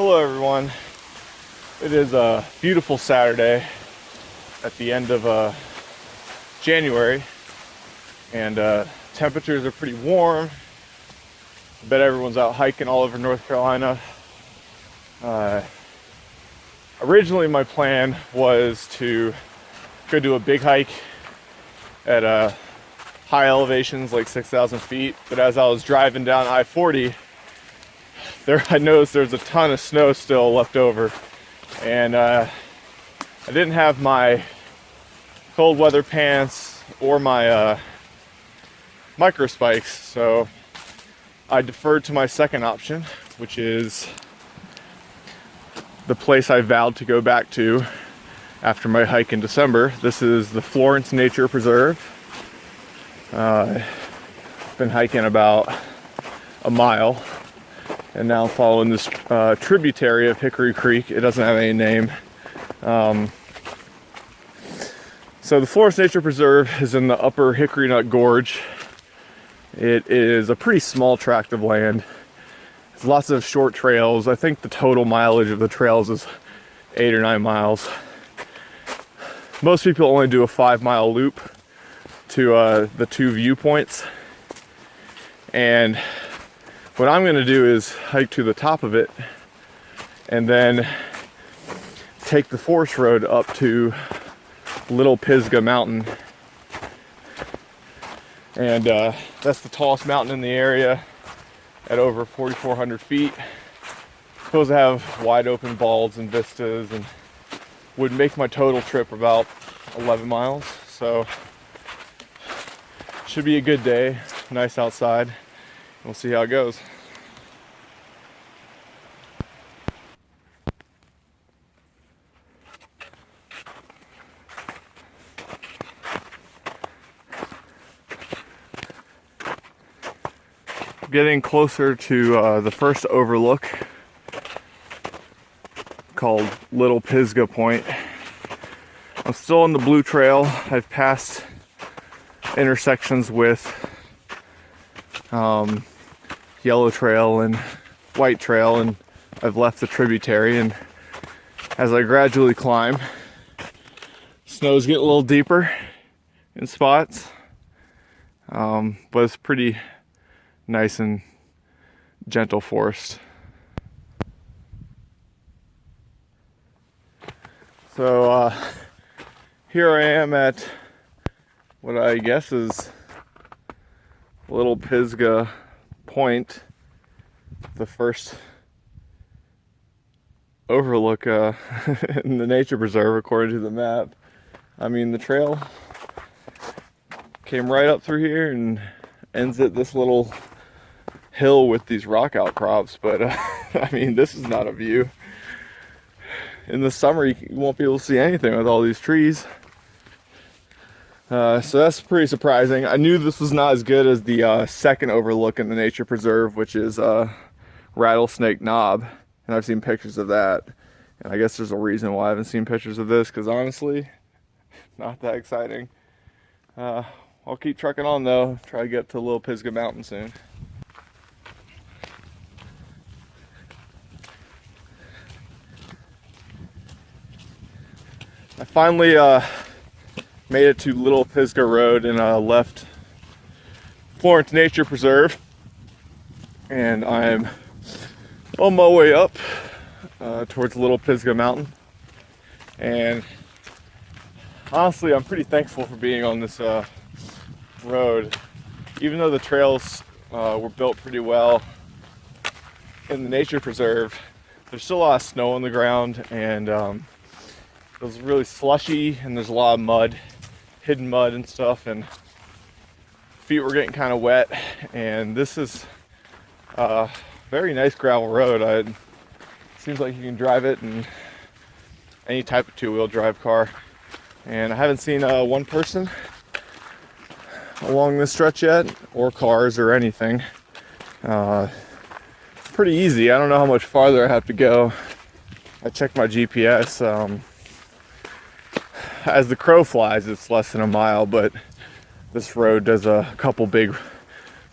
Hello everyone. It is a beautiful Saturday at the end of January, and temperatures are pretty warm. I bet everyone's out hiking all over North Carolina. Originally my plan was to go do a big hike at high elevations like 6,000 feet, but as I was driving down I-40, I noticed there's a ton of snow still left over, and I didn't have my cold weather pants or my micro spikes, so I deferred to my second option, which is the place I vowed to go back to after my hike in December. This is the Florence Nature Preserve. Been hiking about a mile, and now I'm following this tributary of Hickory Creek. It doesn't have any name. So the Florence Nature Preserve is in the Upper Hickory Nut Gorge. It is a pretty small tract of land. There's lots of short trails. I think the total mileage of the trails is 8 or 9 miles. Most people only do a 5-mile loop to the two viewpoints. And what I'm going to do is hike to the top of it and then take the forest road up to Little Pisgah Mountain. And that's the tallest mountain in the area at over 4,400 feet. Supposed to have wide open balds and vistas, and would make my total trip about 11 miles. So should be a good day, nice outside. We'll see how it goes. Getting closer to the first overlook, called Little Pisgah Point. I'm still on the blue trail. I've passed intersections with yellow trail and white trail, and I've left the tributary, and as I gradually climb, snow's getting a little deeper in spots, but it's pretty nice and gentle forest. So here I am at what I guess is Little Pisgah Point, the first overlook in the nature preserve according to the map. I mean, the trail came right up through here and ends at this little hill with these rock outcrops, but I mean, this is not a view. In the summer you won't be able to see anything with all these trees. So that's pretty surprising. I knew this was not as good as the second overlook in the nature preserve, which is Rattlesnake Knob, and I've seen pictures of that, and I guess there's a reason why I haven't seen pictures of this, because honestly, not that exciting. I'll keep trucking on though, try to get to Little Pisgah Mountain soon. I finally made it to Little Pisgah Road, and left Florence Nature Preserve, and I'm on my way up towards Little Pisgah Mountain. And honestly, I'm pretty thankful for being on this road. Even though the trails were built pretty well in the nature preserve, there's still a lot of snow on the ground, and it was really slushy, and there's a lot of mud, hidden mud and stuff, and feet were getting kind of wet. And this is a very nice gravel road. It seems like you can drive it in any type of two-wheel drive car, and I haven't seen one person along this stretch yet, or cars or anything. Pretty easy. I don't know how much farther I have to go. I checked my GPS. As the crow flies, it's less than a mile, but this road does a couple big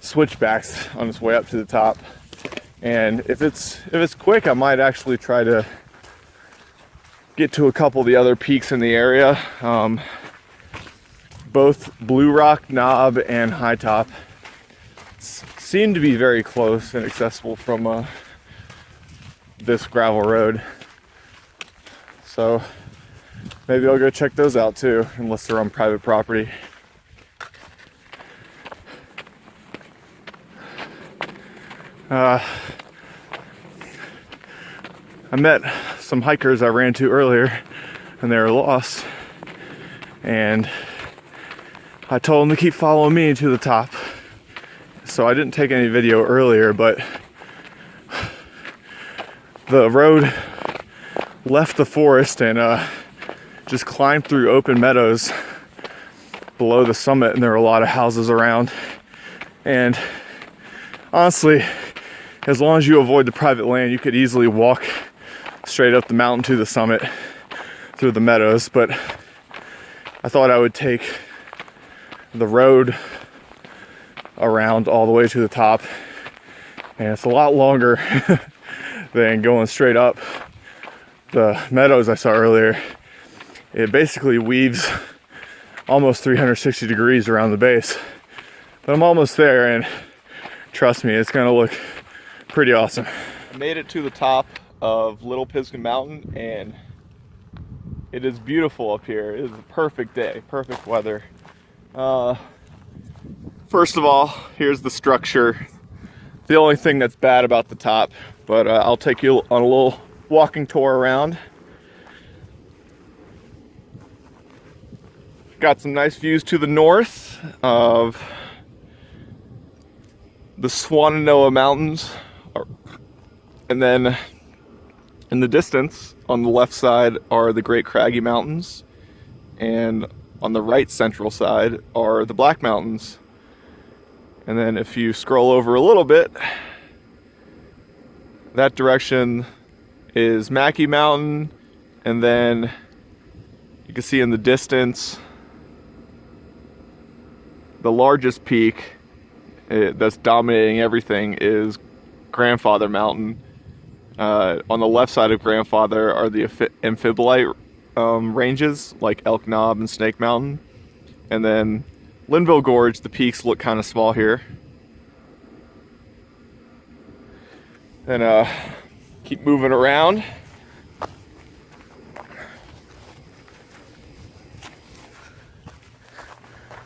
switchbacks on its way up to the top. And if it's quick, I might actually try to get to a couple of the other peaks in the area. Both Blue Rock Knob and High Top seem to be very close and accessible from this gravel road. So maybe I'll go check those out too, unless they're on private property. I met some hikers I ran to earlier and they were lost, and I told them to keep following me to the top. So I didn't take any video earlier, but the road left the forest and just climbed through open meadows below the summit, and there were a lot of houses around. And honestly, as long as you avoid the private land, you could easily walk straight up the mountain to the summit through the meadows. But I thought I would take the road around all the way to the top, and it's a lot longer than going straight up the meadows I saw earlier. It basically weaves almost 360 degrees around the base, but I'm almost there, and trust me, it's gonna look pretty awesome. I made it to the top of Little Pisgah Mountain, and it is beautiful up here. It is a perfect day, perfect weather. First of all, here's the structure. The only thing that's bad about the top, but I'll take you on a little walking tour around. Got some nice views to the north of the Swananoa Mountains, and then in the distance on the left side are the Great Craggy Mountains, and on the right central side are the Black Mountains. And then if you scroll over a little bit, that direction is Mackey Mountain, and then you can see in the distance the largest peak that's dominating everything is Grandfather Mountain. On the left side of Grandfather are the amphibolite ranges like Elk Knob and Snake Mountain. And then Linville Gorge, the peaks look kind of small here. And keep moving around.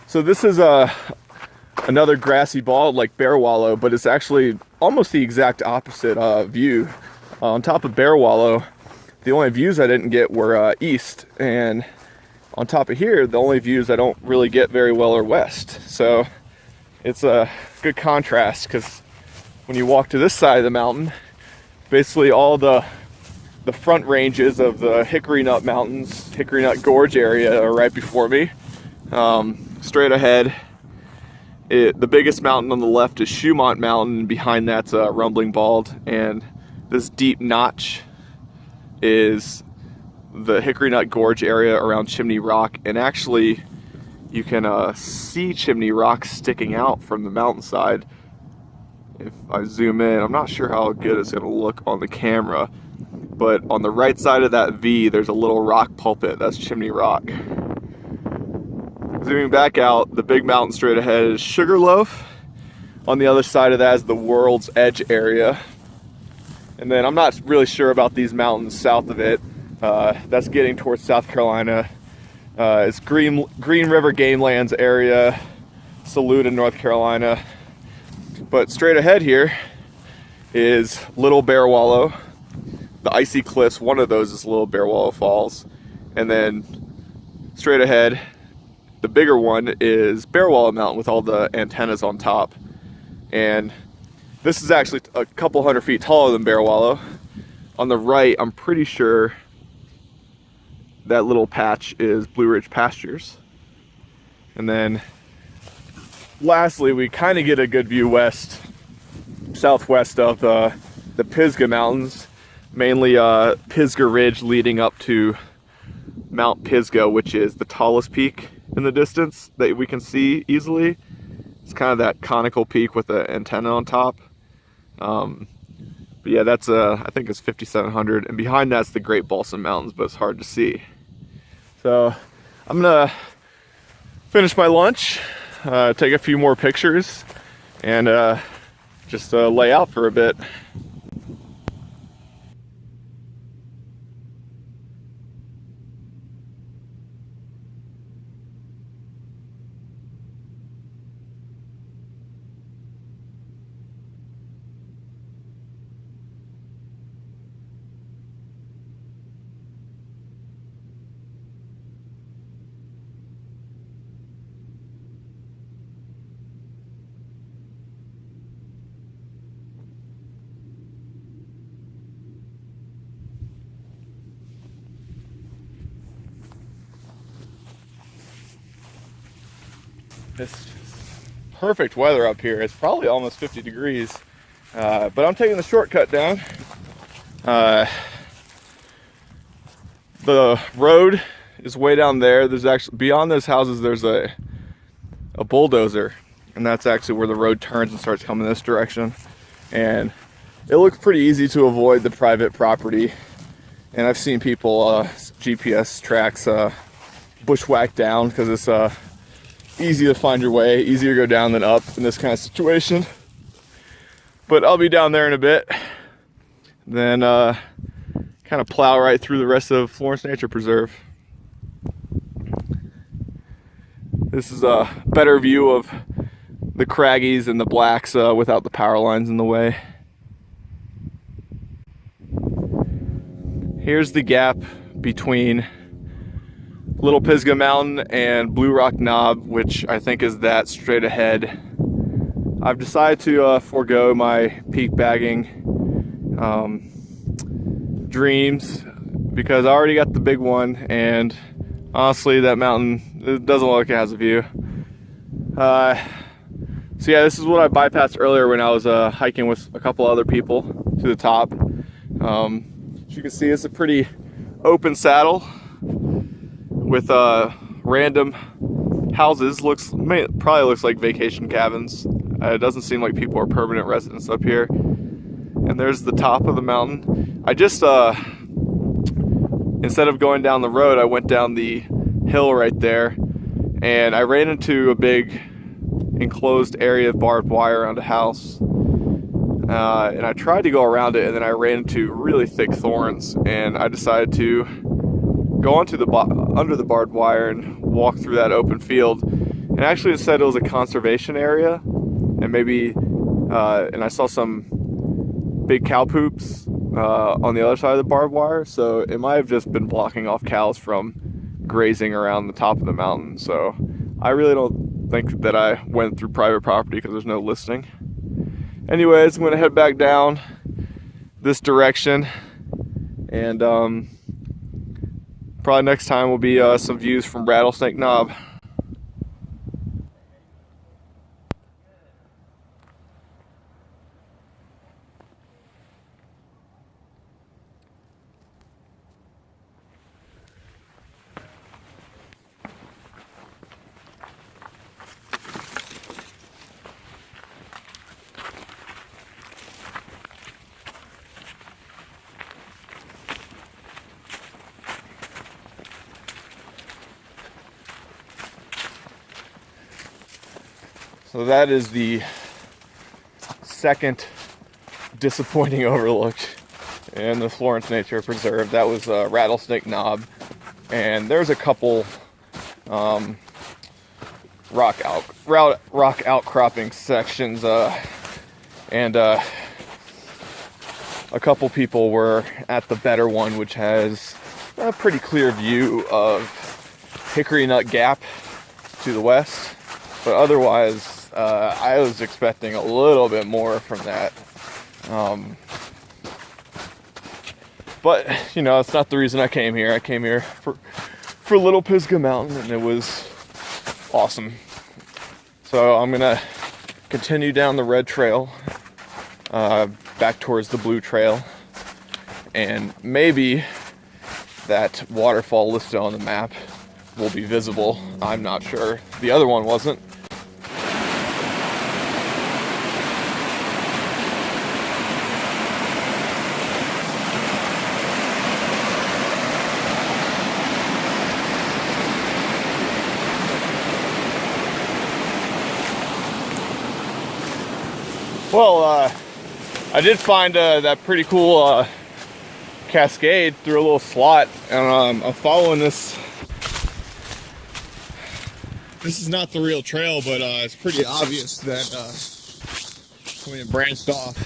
So this is another grassy bald like Bearwallow, but it's actually almost the exact opposite view. On top of Bearwallow, the only views I didn't get were east, and on top of here, the only views I don't really get very well are west. So it's a good contrast, because when you walk to this side of the mountain, basically all the front ranges of the Hickory Nut Mountains, Hickory Nut Gorge area are right before me. Straight ahead, the biggest mountain on the left is Shoemont Mountain. Behind that's Rumbling Bald, and this deep notch is the Hickory Nut Gorge area around Chimney Rock. And actually, you can see Chimney Rock sticking out from the mountainside. If I zoom in, I'm not sure how good it's going to look on the camera, but on the right side of that V, there's a little rock pulpit. That's Chimney Rock. Zooming back out, the big mountain straight ahead is Sugarloaf. On the other side of that is the World's Edge area. And then I'm not really sure about these mountains south of it. That's getting towards South Carolina. It's Green River Game Lands area, Salute in North Carolina. But straight ahead here is Little Bearwallow. The icy cliffs, one of those is Little Bearwallow Falls. And then straight ahead, the bigger one is Bearwallow Mountain with all the antennas on top. And this is actually a couple hundred feet taller than Bearwallow. On the right, I'm pretty sure that little patch is Blue Ridge Pastures. And then lastly, we kind of get a good view southwest of the Pisgah Mountains, mainly Pisgah Ridge leading up to Mount Pisgah, which is the tallest peak in the distance that we can see easily. It's kind of that conical peak with the antenna on top. But yeah, that's I think it's 5,700, and behind that's the Great Balsam Mountains, but it's hard to see. So I'm gonna finish my lunch, take a few more pictures, and just lay out for a bit. It's perfect weather up here. It's probably almost 50 degrees, but I'm taking the shortcut down. The road is way down there. There's actually, beyond those houses, there's a bulldozer, and that's actually where the road turns and starts coming this direction. And it looks pretty easy to avoid the private property. And I've seen people GPS tracks bushwhack down because it's easy to find your way, easier to go down than up in this kind of situation. But I'll be down there in a bit, then kind of plow right through the rest of Florence Nature Preserve. This is a better view of the Craggies and the Blacks without the power lines in the way. Here's the gap between Little Pisgah Mountain and Blue Rock Knob, which I think is that straight ahead. I've decided to forego my peak bagging dreams because I already got the big one, and honestly that mountain, it doesn't look like it has a view. So yeah, this is what I bypassed earlier when I was hiking with a couple other people to the top. As you can see, it's a pretty open saddle with random houses. Probably looks like vacation cabins. It doesn't seem like people are permanent residents up here. And there's the top of the mountain. I just instead of going down the road, I went down the hill right there, and I ran into a big enclosed area of barbed wire around a house. And I tried to go around it, and then I ran into really thick thorns, and I decided to go onto under the barbed wire and walk through that open field. And actually it said it was a conservation area, and maybe and I saw some big cow poops on the other side of the barbed wire, so it might have just been blocking off cows from grazing around the top of the mountain. So I really don't think that I went through private property because there's no listing. Anyways, I'm gonna head back down this direction, and probably next time will be some views from Rattlesnake Knob. So that is the second disappointing overlook in the Florence Nature Preserve. That was Rattlesnake Knob, and there's a couple rock outcropping sections, and a couple people were at the better one, which has a pretty clear view of Hickory Nut Gap to the west. But otherwise, I was expecting a little bit more from that. But, you know, it's not the reason I came here. I came here for Little Pisgah Mountain, and it was awesome. So I'm going to continue down the red trail, back towards the blue trail. And maybe that waterfall listed on the map will be visible. I'm not sure. The other one wasn't. Well, I did find that pretty cool cascade through a little slot, and I'm following this. This is not the real trail, but it's pretty obvious that it branched off.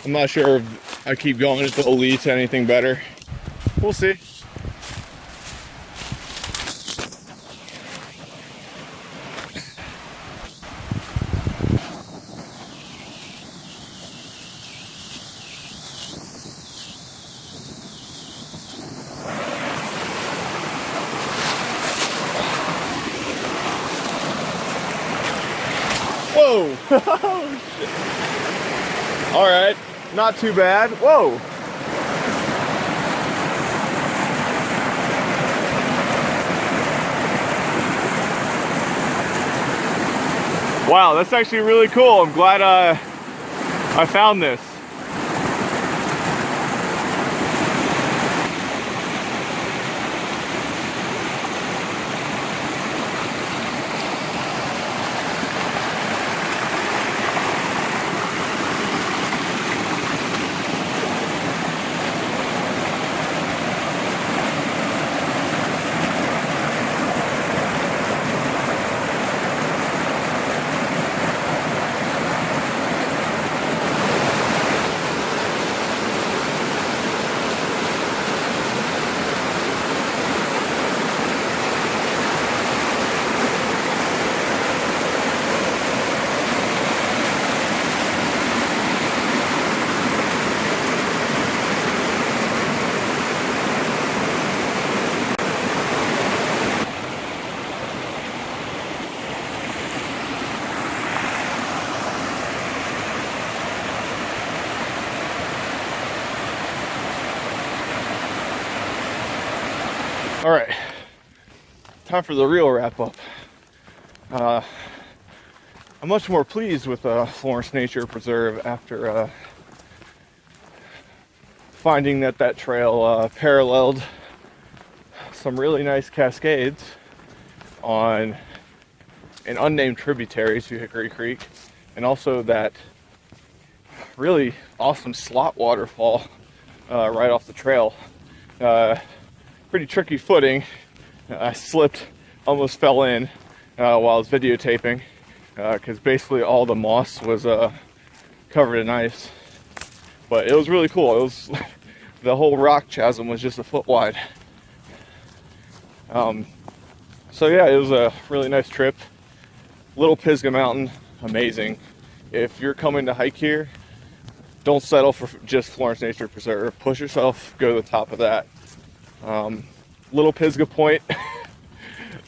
I'm not sure if I keep going if it'll lead to anything better. We'll see. Whoa! Oh, shit. All right, not too bad. Whoa! Wow, that's actually really cool. I'm glad I found this. All right, time for the real wrap up. I'm much more pleased with Florence Nature Preserve after finding that trail paralleled some really nice cascades on an unnamed tributary to Hickory Creek, and also that really awesome slot waterfall right off the trail. Pretty tricky footing. I slipped, almost fell in while I was videotaping because basically all the moss was covered in ice. But it was really cool. It was the whole rock chasm was just a foot wide. So yeah, it was a really nice trip. Little Pisgah Mountain, amazing. If you're coming to hike here, don't settle for just Florence Nature Preserve. Push yourself, go to the top of that. Little Pisgah Point,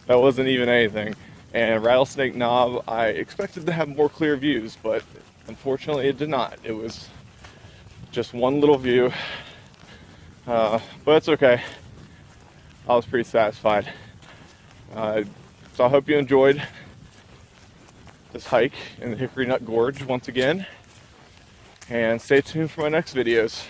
that wasn't even anything. And Rattlesnake Knob, I expected to have more clear views, but unfortunately it did not. It was just one little view, but it's okay. I was pretty satisfied. So I hope you enjoyed this hike in the Hickory Nut Gorge once again, and stay tuned for my next videos.